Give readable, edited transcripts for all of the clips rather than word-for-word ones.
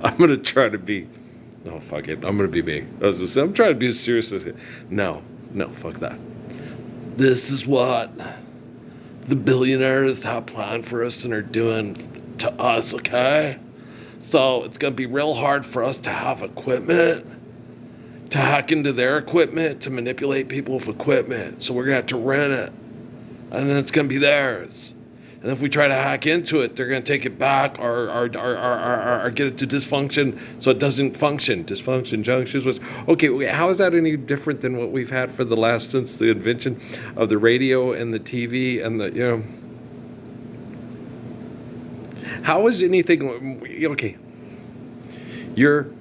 I'm going to try to be, no, fuck it. I'm going to be me. I'm trying to be as serious as it. No, fuck that. This is what the billionaires have planned for us and are doing to us, okay? So it's going to be real hard for us to have equipment, to hack into their equipment, to manipulate people with equipment. So we're going to have to rent it. And then it's going to be theirs. And if we try to hack into it, they're going to take it back or get it to dysfunction so it doesn't function. Dysfunction junctions was okay. How is that any different than what we've had for the last since the invention of the radio and the TV and the How is anything okay? You're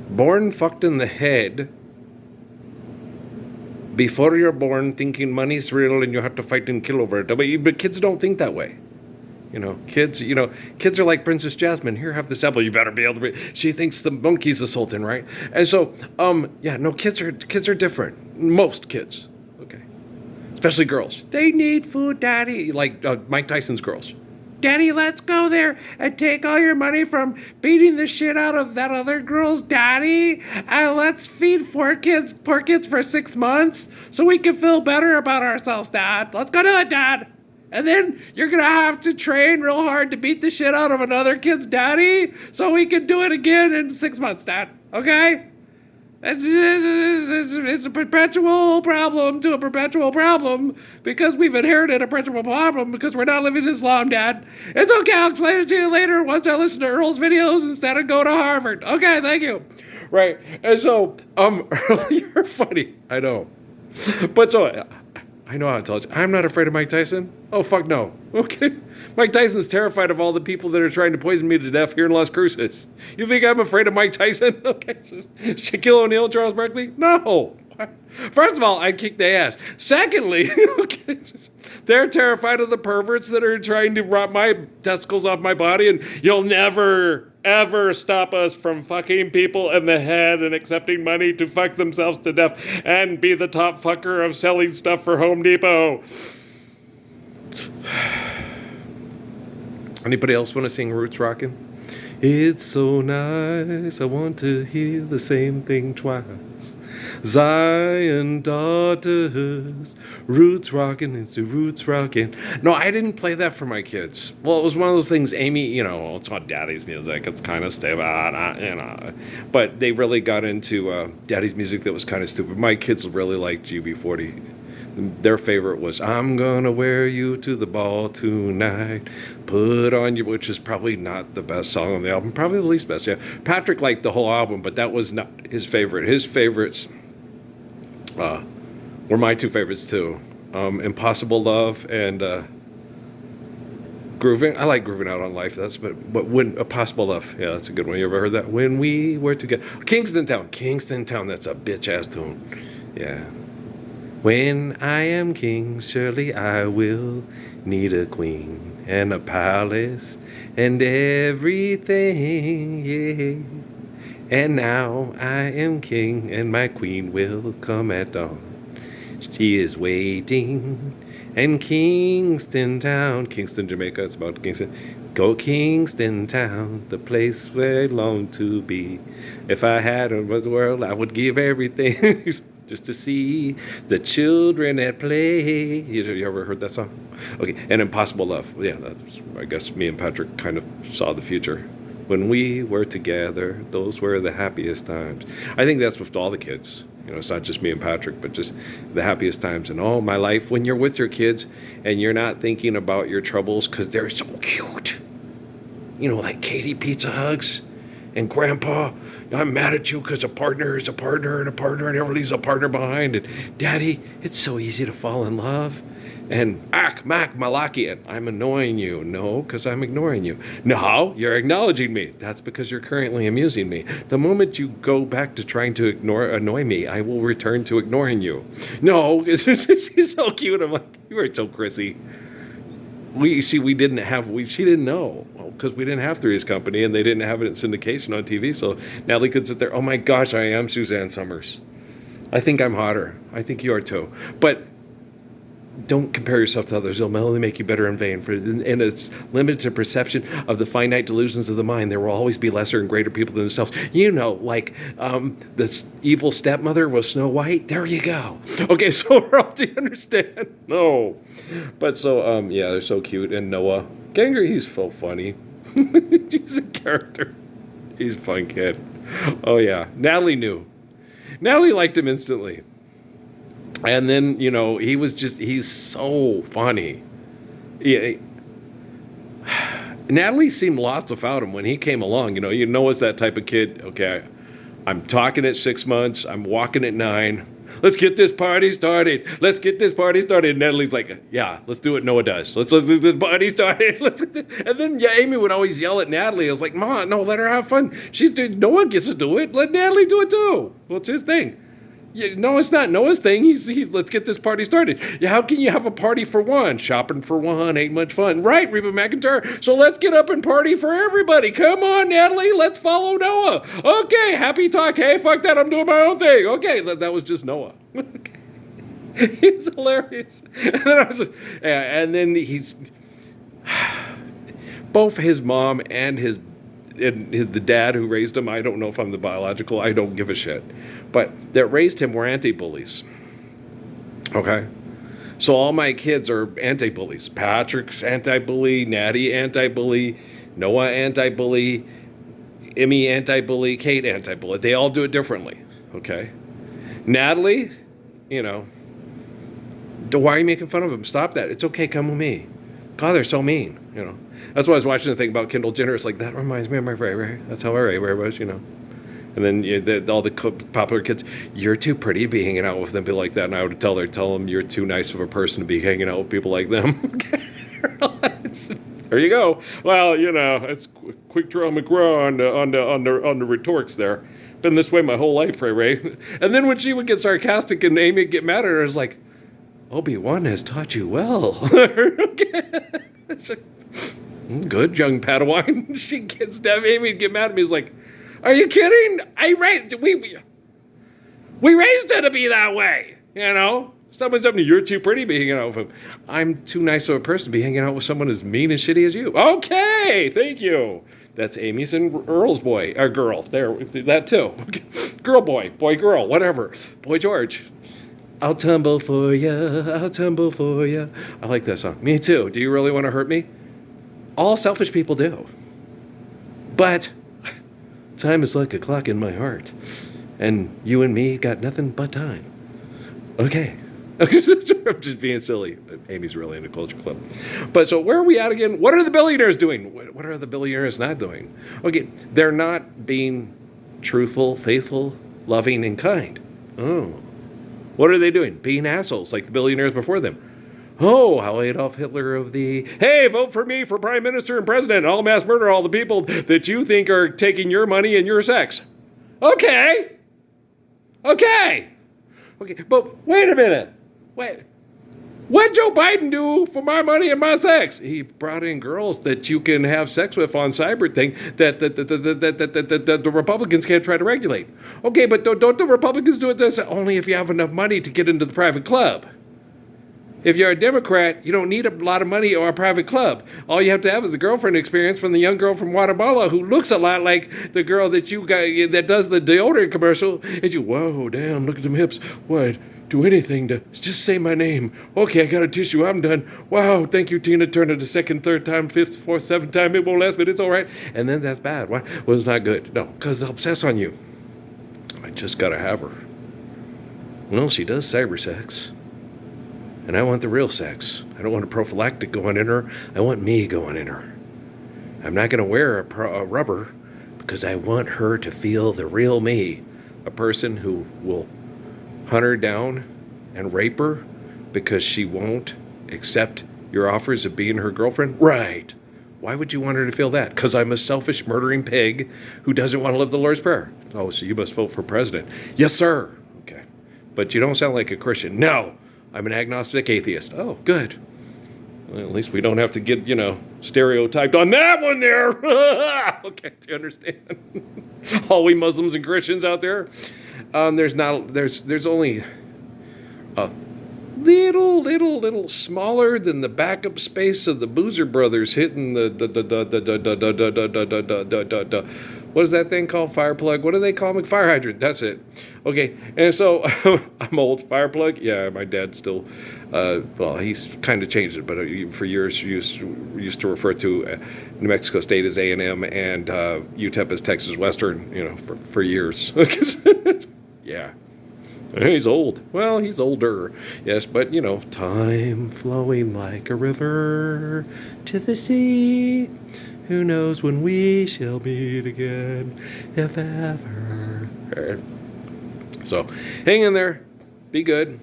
born fucked in the head. Before you're born, thinking money's real and you have to fight and kill over it. But kids don't think that way. Kids are like Princess Jasmine. Here, have this apple. You better be able to. She thinks the monkey's the sultan, right? And so, kids are different. Most kids, okay, especially girls. They need food, daddy. Like Mike Tyson's girls. Daddy, let's go there and take all your money from beating the shit out of that other girl's daddy, and let's feed poor kids for 6 months so we can feel better about ourselves, Dad. Let's go do it, Dad. And then you're going to have to train real hard to beat the shit out of another kid's daddy so we can do it again in 6 months, Dad. Okay? It's a perpetual problem to a perpetual problem because we've inherited a perpetual problem because we're not living in Islam, Dad. It's okay, I'll explain it to you later once I listen to Earl's videos instead of go to Harvard. Okay, thank you. Right, and so, you're funny, I know. But so, I know how to tell you. I'm not afraid of Mike Tyson. Oh, fuck no. Okay. Mike Tyson's terrified of all the people that are trying to poison me to death here in Las Cruces. You think I'm afraid of Mike Tyson? Okay. So Shaquille O'Neal, Charles Barkley? No. First of all, I'd kick their ass. Secondly, okay, they're terrified of the perverts that are trying to rot my testicles off my body, and you'll never, ever stop us from fucking people in the head and accepting money to fuck themselves to death and be the top fucker of selling stuff for Home Depot. Anybody else want to sing Roots Rockin'? It's so nice, I want to hear the same thing twice. Zion daughters, roots rockin', it's the roots rockin'. No, I didn't play that for my kids. Well, it was one of those things, Amy, it's about daddy's music. It's kind of stupid, But they really got into daddy's music that was kind of stupid. My kids really liked GB40. Their favorite was I'm gonna wear you to the ball tonight, put on you, which is probably not the best song on the album, probably the least best. Yeah, Patrick liked the whole album, but that was not his favorite. His favorites were my two favorites too, Impossible Love and Grooving. I like Grooving Out on Life. But when Impossible Love, yeah, that's a good one. You ever heard that? When we were together, Kingston Town. That's a bitch ass tune. Yeah. When I am king, surely I will need a queen and a palace and everything, yeah. And now I am king and my queen will come at dawn. She is waiting in Kingston Town. Kingston, Jamaica, it's about Kingston. Go Kingston Town, the place where I long to be. If I had a world, I would give everything. Just to see the children at play. You ever heard that song? Okay, and Impossible Love. Yeah, I guess me and Patrick kind of saw the future. When we were together, those were the happiest times. I think that's with all the kids. It's not just me and Patrick, but just the happiest times in all my life. When you're with your kids and you're not thinking about your troubles because they're so cute. Like Katie Pizza Hugs. And Grandpa, I'm mad at you because a partner is a partner and a partner and never leaves a partner behind. And Daddy, it's so easy to fall in love. And Mac, Malaki, and I'm annoying you. No, because I'm ignoring you. No, you're acknowledging me. That's because you're currently amusing me. The moment you go back to trying to annoy me, I will return to ignoring you. No, she's so cute. I'm like, you are so Chrissy. She didn't know because we didn't have Three's Company and they didn't have it in syndication on TV. So Natalie could sit there. Oh my gosh, I am Suzanne Summers. I think I'm hotter. I think you are too. But don't compare yourself to others. They'll only make you better in vain. And it's limited to perception of the finite delusions of the mind. There will always be lesser and greater people than themselves. Like the evil stepmother was Snow White. There you go. Okay, so do you understand? No. But so, yeah, they're so cute. And Noah Ganger, he's so funny. He's a character. He's a fun kid. Oh, yeah. Natalie knew. Natalie liked him instantly. And then, he's so funny. Yeah. Natalie seemed lost without him when he came along. It's that type of kid. Okay, I'm talking at 6 months. I'm walking at 9. Let's get this party started. And Natalie's like, yeah, let's do it. Noah does. Let's get the party started. And then Amy would always yell at Natalie. I was like, Ma, no, let her have fun. Noah gets to do it. Let Natalie do it too. Well, it's his thing. Yeah, no, it's not Noah's thing. He's let's get this party started. Yeah, how can you have a party for one? Shopping for one ain't much fun. Right, Reba McEntire. So let's get up and party for everybody. Come on, Natalie. Let's follow Noah. Okay, happy talk. Hey, fuck that. I'm doing my own thing. Okay, that was just Noah. He's hilarious. And then he's both his mom and the dad who raised him. I don't know if I'm the biological. I don't give a shit. But that raised him were anti-bullies. Okay? So all my kids are anti-bullies. Patrick's anti-bully, Natty anti-bully, Noah anti-bully, Emmy anti-bully, Kate anti-bully. They all do it differently. Okay? Natalie, why are you making fun of him? Stop that. It's okay. Come with me. God, they're so mean. That's why I was watching the thing about Kendall Jenner. It's like, that reminds me of my Ray Ray. That's how my Ray Ray was, And then all the popular kids, you're too pretty to be hanging out with them, be like that. And I would tell them, you're too nice of a person to be hanging out with people like them. There you go. Well, it's quick draw McGraw on the rhetorics there. Been this way my whole life, Ray Ray. And then when she would get sarcastic and Amy would get mad at her, it's like, Obi-Wan has taught you well. Good, young Padawan. She gets down. Amy would get mad at me. He's like, are you kidding? We raised her to be that way. Someone's up to you're too pretty to be hanging out with him. I'm too nice of a person to be hanging out with someone as mean and shitty as you. Okay, thank you. That's Amy's and Earl's boy or girl. There, that too. Girl, boy, girl, whatever. Boy George. I'll tumble for ya. I like that song. Me too. Do you really want to hurt me? All selfish people do. But time is like a clock in my heart. And you and me got nothing but time. Okay. I'm just being silly. Amy's really into Culture Club. But so where are we at again? What are the billionaires doing? What are the billionaires not doing? Okay, they're not being truthful, faithful, loving, and kind. Oh. What are they doing? Being assholes like the billionaires before them. Oh, how Adolf Hitler of the, hey, vote for me for prime minister and president. I'll mass murder all the people that you think are taking your money and your sex. Okay, but wait a minute. What'd Joe Biden do for my money and my sex? He brought in girls that you can have sex with on cyber thing that the Republicans can't try to regulate. Okay, but don't the Republicans do it this only if you have enough money to get into the private club? If you're a Democrat, you don't need a lot of money or a private club. All you have to have is a girlfriend experience from the young girl from Guatemala who looks a lot like the girl that you got that does the deodorant commercial. And you, whoa, damn, look at them hips. What? Do anything to just say my name. Okay, I got a tissue. I'm done. Wow, thank you, Tina Turner. The second, third time, fifth, fourth, seventh time. It won't last, but it's all right. And then that's bad. Why? Well, it's not good. No, because they'll obsess on you. I just got to have her. Well, she does cyber sex. And I want the real sex. I don't want a prophylactic going in her. I want me going in her. I'm not going to wear a rubber because I want her to feel the real me. A person who will hunt her down and rape her because she won't accept your offers of being her girlfriend? Right. Why would you want her to feel that? Because I'm a selfish, murdering pig who doesn't want to live the Lord's Prayer. Oh, so you must vote for president. Yes, sir. Okay. But you don't sound like a Christian. No. I'm an agnostic atheist. Oh, good. Well, at least we don't have to get, stereotyped on that one there. Okay, do you understand? All we Muslims and Christians out there. There's only little smaller than the backup space of the Boozer Brothers hitting the what is that thing called? Fire plug? What do they call me? Fire hydrant. That's it. Okay. And so I'm old. Fire plug. Yeah, my dad still. Well, he's kind of changed it, but for years used to refer to New Mexico State as A&M and UTEP as Texas Western. You know, for years. Yeah. He's old. Well, he's older. Yes, but, you know, time flowing like a river to the sea. Who knows when we shall meet again, if ever. So, hang in there. Be good.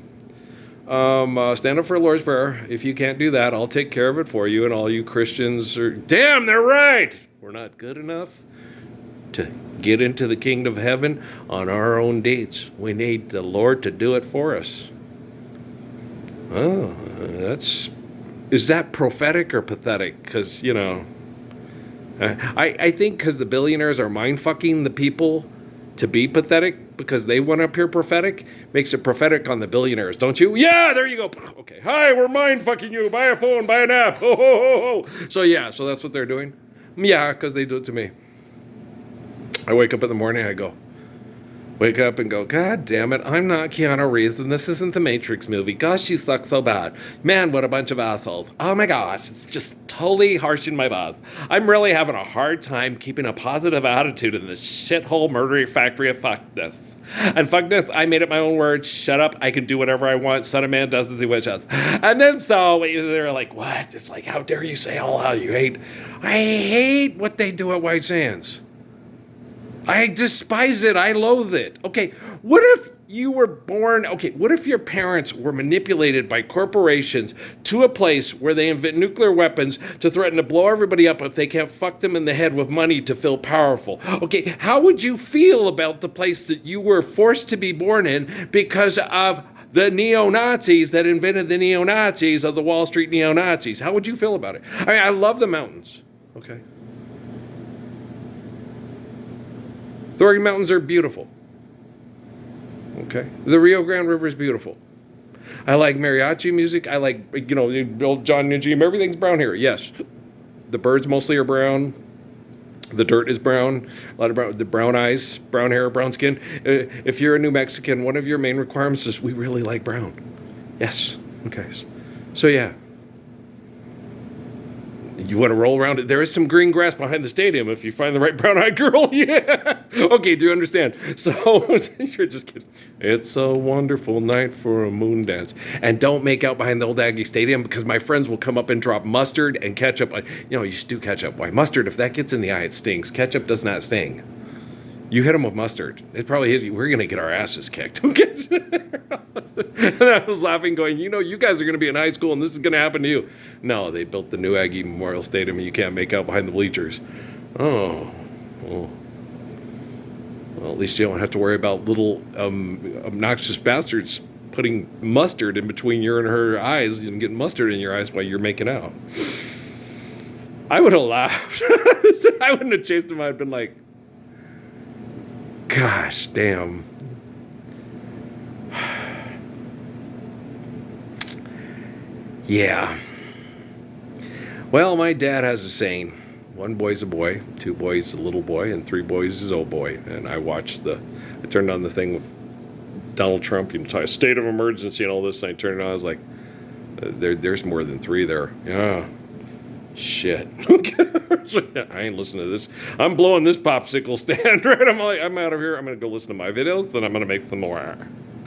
Stand up for a Lord's Prayer. If you can't do that, I'll take care of it for you. And all you Christians are, damn, they're right. We're not good enough to get into the kingdom of heaven on our own deeds. We need the Lord to do it for us. Oh, is that prophetic or pathetic? Because, you know, I think because the billionaires are mind-fucking the people to be pathetic because they want to appear prophetic, makes it prophetic on the billionaires, don't you? Yeah, there you go. Okay, hi, we're mind-fucking you. Buy a phone, buy an app. Ho, ho, ho, ho. So, yeah, so that's what they're doing. Yeah, because they do it to me. I wake up in the morning, wake up and go, God damn it, I'm not Keanu Reeves, and this isn't the Matrix movie. Gosh, you suck so bad. Man, what a bunch of assholes. Oh my gosh, it's just totally harshing my buzz. I'm really having a hard time keeping a positive attitude in this shithole murdery factory of fuckness. And fuckness, I made it my own words. Shut up, I can do whatever I want. Son of man does as he wishes. And then so they're like, what? It's like, how dare you say all how you hate? I hate what they do at White Sands. I despise it. I loathe it. Okay, what if you were born... Okay, what if your parents were manipulated by corporations to a place where they invent nuclear weapons to threaten to blow everybody up if they can't fuck them in the head with money to feel powerful? Okay, how would you feel about the place that you were forced to be born in because of the neo-Nazis that invented the neo-Nazis of the Wall Street neo-Nazis? How would you feel about it? I mean, I love the mountains. Okay. The Rocky Mountains are beautiful. Okay. The Rio Grande River is beautiful. I like mariachi music. I like, you know, Bill, John Nugent. Everything's brown here. Yes. The birds mostly are brown. The dirt is brown. A lot of brown. The brown eyes, brown hair, brown skin. If you're a New Mexican, one of your main requirements is we really like brown. Yes. Okay. So yeah. You want to roll around it? There is some green grass behind the stadium if you find the right brown-eyed girl. Yeah. Okay, do you understand? So, you're just kidding. It's a wonderful night for a moon dance. And don't make out behind the old Aggie Stadium because my friends will come up and drop mustard and ketchup. You know, you should do ketchup. Why? Mustard, if that gets in the eye, it stings. Ketchup does not sting. You hit them with mustard. It probably hits you. We're going to get our asses kicked. Okay. And I was laughing going, you know, you guys are going to be in high school and this is going to happen to you. No, they built the new Aggie Memorial Stadium and you can't make out behind the bleachers. Oh. Well, at least you don't have to worry about little obnoxious bastards putting mustard in between your and her eyes and getting mustard in your eyes while you're making out. I would have laughed. I wouldn't have chased him. I'd been like, gosh, damn. Yeah. Well, my dad has a saying. 1 boy's a boy, 2 boys a little boy, and 3 boys is old boy. And I turned on the thing with Donald Trump, you know, state of emergency and all this, and I turned it on, I was like, there's more than 3 there. Yeah. Shit. I ain't listening to this. I'm blowing this popsicle stand, right? I'm like, I'm out of here. I'm going to go listen to my videos, then I'm going to make some more.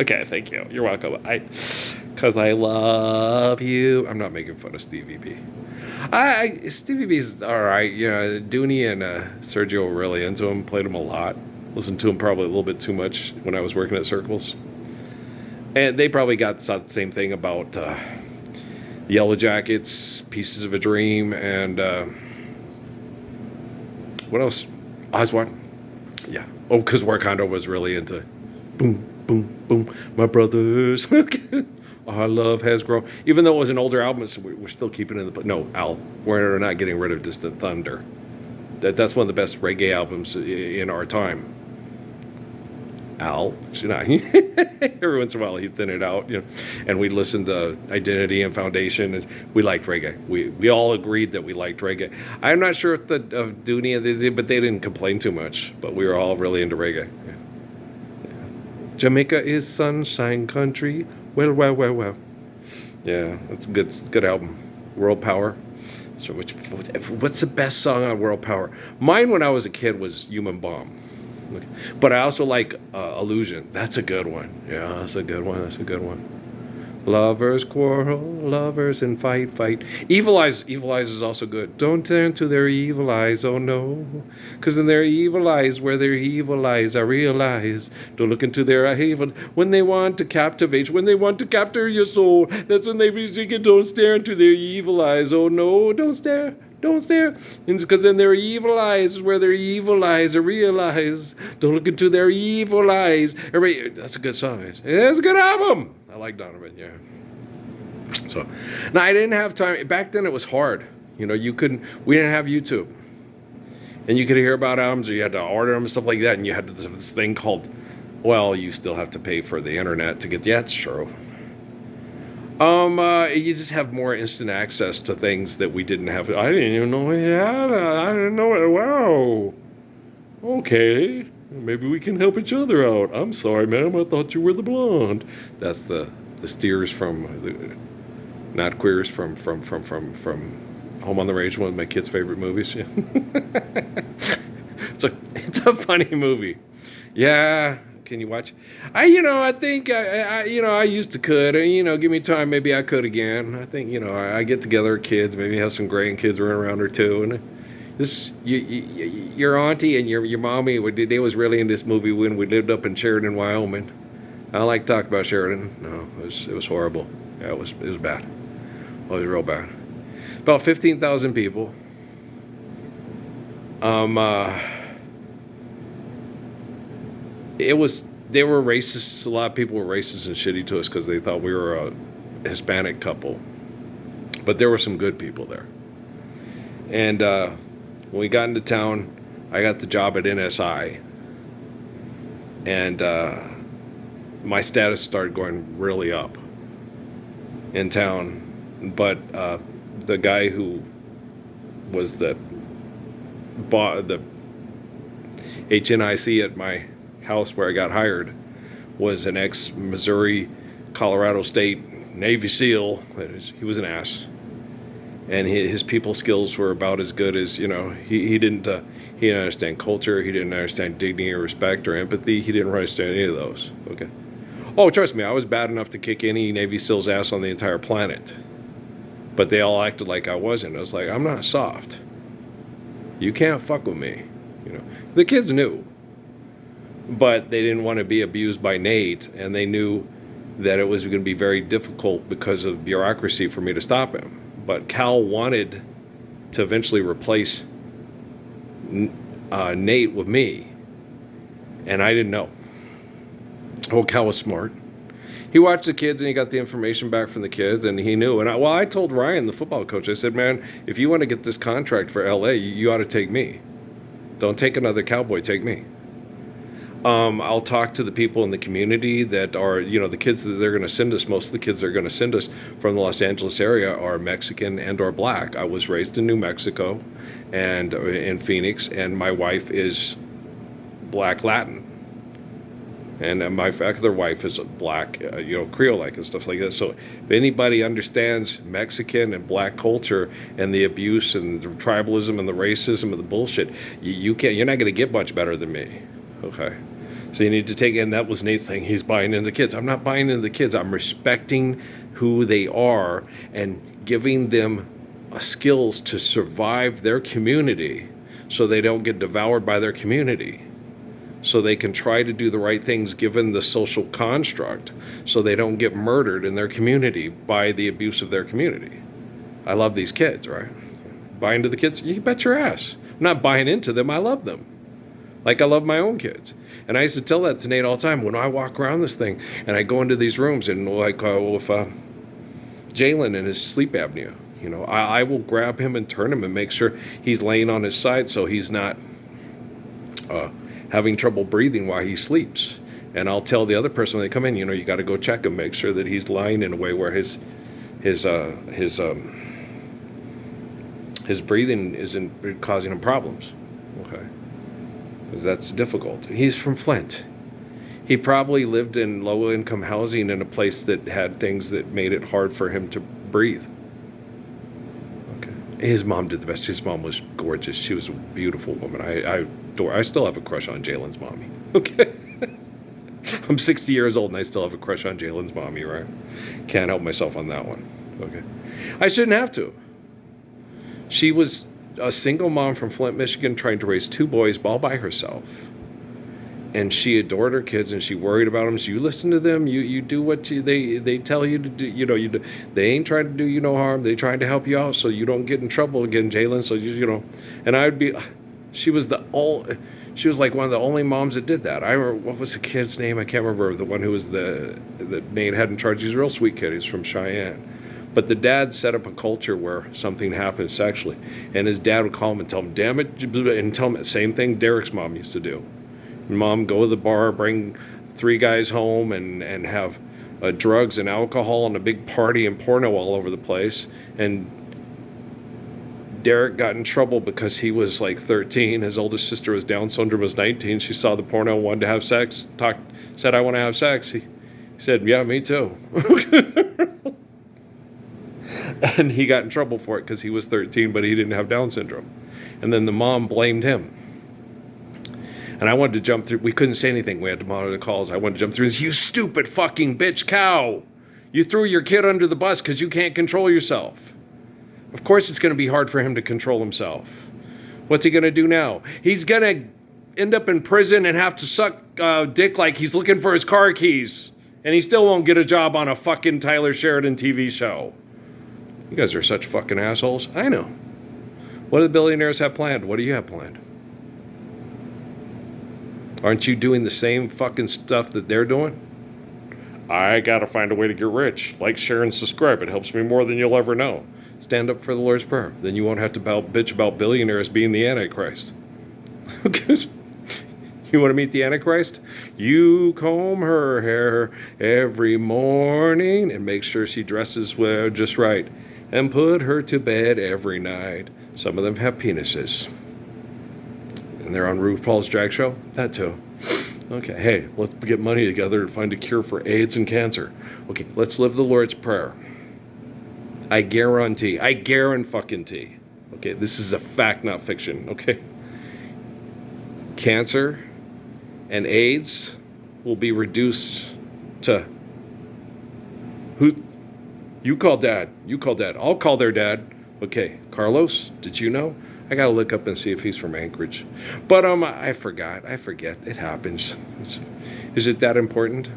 Okay, thank you. You're welcome. Because I love you. I'm not making fun of Stevie B. Stevie B's all right. You know, Dooney and Sergio were really into him. Played him a lot. Listened to him probably a little bit too much when I was working at Circles. And they probably got the same thing about Yellow Jackets, Pieces of a Dream, and what else? Oswald. Yeah. Oh, because Warkondo was really into boom, boom, boom. My brothers. Our love has grown. Even though it was an older album, we're still keeping it in the... No, Al, we're not getting rid of Distant Thunder. That's one of the best reggae albums in our time. Al. Every once in a while he'd thin it out, and we listened to Identity and Foundation, and we liked reggae. We all agreed that we liked reggae. I'm not sure if the Dooney, but they didn't complain too much. But we were all really into reggae. Yeah. Jamaica is sunshine country. Well, well, well, well. Yeah, that's a good album. World Power. So what's the best song on World Power? Mine when I was a kid was Human Bomb. Okay. But I also like Illusion. That's a good one. Yeah, that's a good one. That's a good one. Lovers quarrel, lovers and fight, fight. Evil Eyes is also good. Don't turn to their evil eyes, oh no. Because in their evil eyes, where their evil eyes, I realize. Don't look into their evil. When they want to captivate, when they want to capture your soul, that's when they think it. Don't stare into their evil eyes, oh no. Don't stare. Don't stare. Because in their evil eyes is where their evil eyes are realized. Don't look into their evil eyes. Everybody, that's a good song. It's a good album. I like Donovan, yeah. So, now I didn't have time. Back then it was hard. We didn't have YouTube. And you could hear about albums, or you had to order them and stuff like that. And you had this thing called, well, you still have to pay for the internet to get, yeah, it's true. You just have more instant access to things that we didn't have. I didn't even know we had. I didn't know it. Wow. Okay. Maybe we can help each other out. I'm sorry, ma'am. I thought you were the blonde. That's the steers from, not queers from Home on the Range, one of my kids' favorite movies. Yeah. It's a funny movie. Yeah. Can you watch? I think I used to could. Give me time. Maybe I could again. I think, I get together with kids, maybe have some grandkids running around or two. And your auntie and your mommy, they was really in this movie when we lived up in Sheridan, Wyoming. I don't like to talk about Sheridan. No, it was horrible. Yeah, it was bad. It was real bad. About 15,000 people. They were racist. A lot of people were racist and shitty to us because they thought we were a Hispanic couple. But there were some good people there. And when we got into town, I got the job at NSI. And my status started going really up in town. But the guy who was the HNIC at my house where I got hired was an ex-Missouri, Colorado State Navy SEAL. He was an ass, and his people skills were about as good as he didn't understand culture. He didn't understand dignity or respect or empathy. He didn't understand any of those. Okay. Oh, trust me, I was bad enough to kick any Navy SEAL's ass on the entire planet, but they all acted like I wasn't. I was like, I'm not soft. You can't fuck with me. The kids knew. But they didn't want to be abused by Nate, and they knew that it was going to be very difficult because of bureaucracy for me to stop him. But Cal wanted to eventually replace Nate with me, and I didn't know. Well, Cal was smart. He watched the kids, and he got the information back from the kids, and he knew. And I told Ryan, the football coach, I said, man, if you want to get this contract for LA, you ought to take me. Don't take another cowboy, take me. I'll talk to the people in the community that are, the kids that they're going to send us. Most of the kids they're going to send us from the Los Angeles area are Mexican and or black. I was raised in New Mexico and in Phoenix, and my wife is black Latin. And my other wife is a black, Creole-like and stuff like that. So if anybody understands Mexican and black culture and the abuse and the tribalism and the racism and the bullshit, you're not going to get much better than me. Okay. So you need to take, and that was Nate's thing. He's buying into kids. I'm not buying into the kids. I'm respecting who they are and giving them skills to survive their community so they don't get devoured by their community. So they can try to do the right things given the social construct so they don't get murdered in their community by the abuse of their community. I love these kids, right? Buy into the kids? You bet your ass. I'm not buying into them. I love them. Like I love my own kids. And I used to tell that to Nate all the time when I walk around this thing and I go into these rooms and with Jalen and his sleep apnea, I will grab him and turn him and make sure he's laying on his side so he's not having trouble breathing while he sleeps. And I'll tell the other person when they come in, you got to go check him, make sure that he's lying in a way where his breathing isn't causing him problems. Okay, because that's difficult. He's from Flint. He probably lived in low-income housing in a place that had things that made it hard for him to breathe. Okay. His mom did the best. His mom was gorgeous. She was a beautiful woman. I still have a crush on Jalen's mommy. Okay. I'm 60 years old and I still have a crush on Jalen's mommy, right? Can't help myself on that one. Okay. I shouldn't have to. She was a single mom from Flint, Michigan, trying to raise 2 boys all by herself. And she adored her kids, and she worried about them. So you listen to them. You do what they tell you to do. They ain't trying to do you no harm. They trying to help you out so you don't get in trouble again, Jalen. So and she was like one of the only moms that did that. I remember, what was the kid's name? I can't remember. The one who was that Nate had in charge. He's a real sweet kid. He's from Cheyenne. But the dad set up a culture where something happened sexually, and his dad would call him and tell him, "Damn it," and tell him the same thing Derek's mom used to do. Mom go to the bar, bring 3 guys home, and have drugs and alcohol and a big party and porno all over the place. And Derek got in trouble because he was like 13. His oldest sister was Down syndrome, was 19. She saw the porno, wanted to have sex, said, "I want to have sex." He said, "Yeah, me too." And he got in trouble for it because he was 13, but he didn't have Down syndrome. And then the mom blamed him. And I wanted to jump through. We couldn't say anything. We had to monitor the calls. I wanted to jump through. You stupid fucking bitch cow. You threw your kid under the bus because you can't control yourself. Of course it's going to be hard for him to control himself. What's he going to do now? He's going to end up in prison and have to suck dick like he's looking for his car keys. And he still won't get a job on a fucking Tyler Sheridan TV show. You guys are such fucking assholes. I know. What do the billionaires have planned? What do you have planned? Aren't you doing the same fucking stuff that they're doing? I gotta find a way to get rich. Like, share, and subscribe. It helps me more than you'll ever know. Stand up for the Lord's Prayer. Then you won't have to bitch about billionaires being the Antichrist. You want to meet the Antichrist? You comb her hair every morning and make sure she dresses well just right. And put her to bed every night. Some of them have penises. And they're on RuPaul's Drag Show? That too. Okay, hey, let's get money together and find a cure for AIDS and cancer. Okay, let's live the Lord's Prayer. I guarantee. Okay, this is a fact, not fiction, okay? Cancer and AIDS will be reduced to... Who? You call Dad. I'll call their dad. Okay, Carlos, did you know? I gotta look up and see if he's from Anchorage. But I forgot. It happens. Is it that important?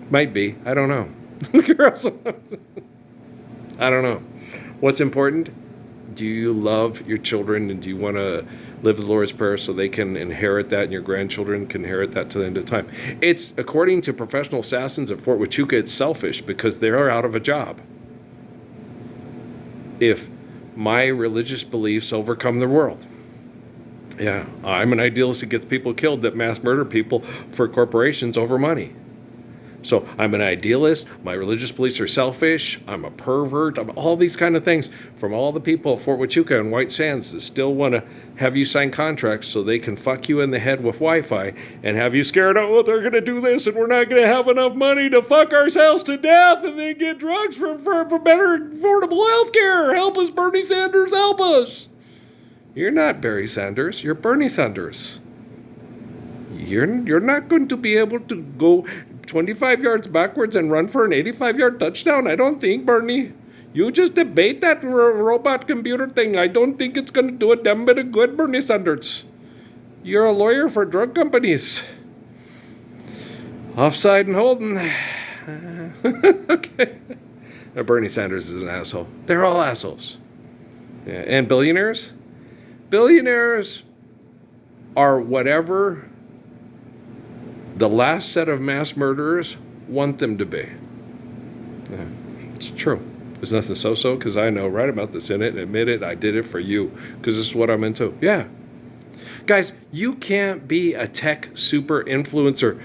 Might be. I don't know. I don't know. What's important? Do you love your children, and do you want to live the Lord's Prayer so they can inherit that and your grandchildren can inherit that to the end of time? It's, according to professional assassins at Fort Huachuca, it's selfish because they're out of a job. If my religious beliefs overcome the world. Yeah, I'm an idealist that gets people killed that mass murder people for corporations over money. So I'm an idealist. My religious beliefs are selfish. I'm a pervert. I'm all these kind of things from all the people at Fort Huachuca and White Sands that still want to have you sign contracts so they can fuck you in the head with Wi-Fi and have you scared, oh, they're going to do this and we're not going to have enough money to fuck ourselves to death and then get drugs for better affordable health care. Help us, Bernie Sanders, help us. You're not Barry Sanders. You're Bernie Sanders. You're not going to be able to go 25 yards backwards and run for an 85-yard touchdown. I don't think, Bernie. You just debate that robot computer thing. I don't think it's going to do a damn bit of good, Bernie Sanders. You're a lawyer for drug companies. Offside and holding. Okay. Now, Bernie Sanders is an asshole. They're all assholes. Yeah. And billionaires? Billionaires are whatever the last set of mass murderers want them to be. Yeah, it's true. There's nothing so-so because I know right about this in it and admit it. I did it for you because this is what I'm into. Yeah. Guys, you can't be a tech super influencer,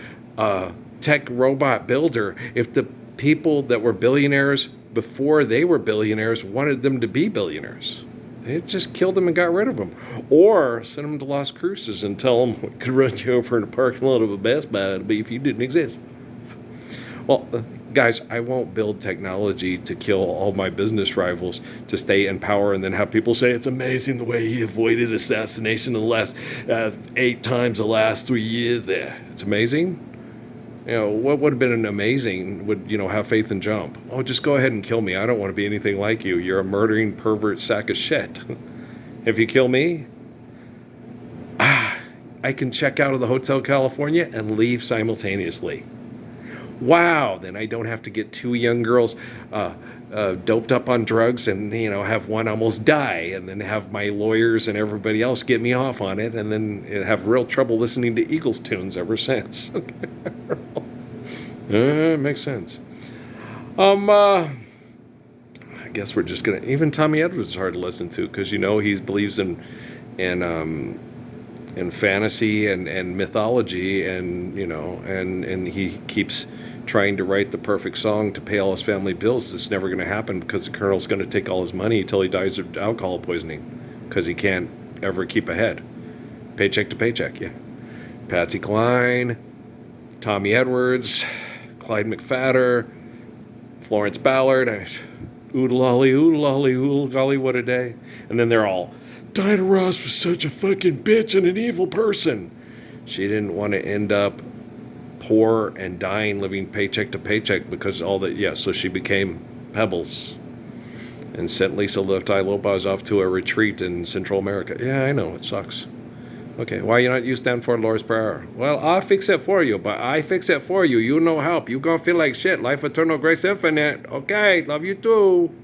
tech robot builder if the people that were billionaires before they were billionaires wanted them to be billionaires. They just killed them and got rid of them. Or sent them to Las Cruces and tell them we could run you over in the parking lot of a Best Buy if you didn't exist. Well, guys, I won't build technology to kill all my business rivals to stay in power and then have people say it's amazing the way he avoided assassination in the last 8 times the last 3 years there. It's amazing. What would have been an amazing would, have faith and jump. Oh, just go ahead and kill me. I don't want to be anything like you. You're a murdering pervert sack of shit. If you kill me, I can check out of the Hotel California and leave simultaneously. Wow, then I don't have to get 2 young girls doped up on drugs and, have one almost die and then have my lawyers and everybody else get me off on it and then have real trouble listening to Eagles tunes ever since. Makes sense. I guess we're just gonna. Even Tommy Edwards is hard to listen to because he believes in fantasy and mythology and he keeps trying to write the perfect song to pay all his family bills. It's never going to happen because the Colonel's going to take all his money until he dies of alcohol poisoning because he can't ever keep ahead. Paycheck to paycheck, yeah. Patsy Cline, Tommy Edwards, Clyde McPhatter, Florence Ballard, oodle golly, what a day. And then they're all, Diana Ross was such a fucking bitch and an evil person. She didn't want to end up poor and dying living paycheck to paycheck because so she became Pebbles and sent Lisa Lopez off to a retreat in Central America. Yeah, I know, it sucks. Okay, why you not use Stanford Lord's Prayer? Well, I'll fix it for you, but I fix it for you. You no help. You gonna feel like shit. Life eternal, grace infinite. Okay, love you too.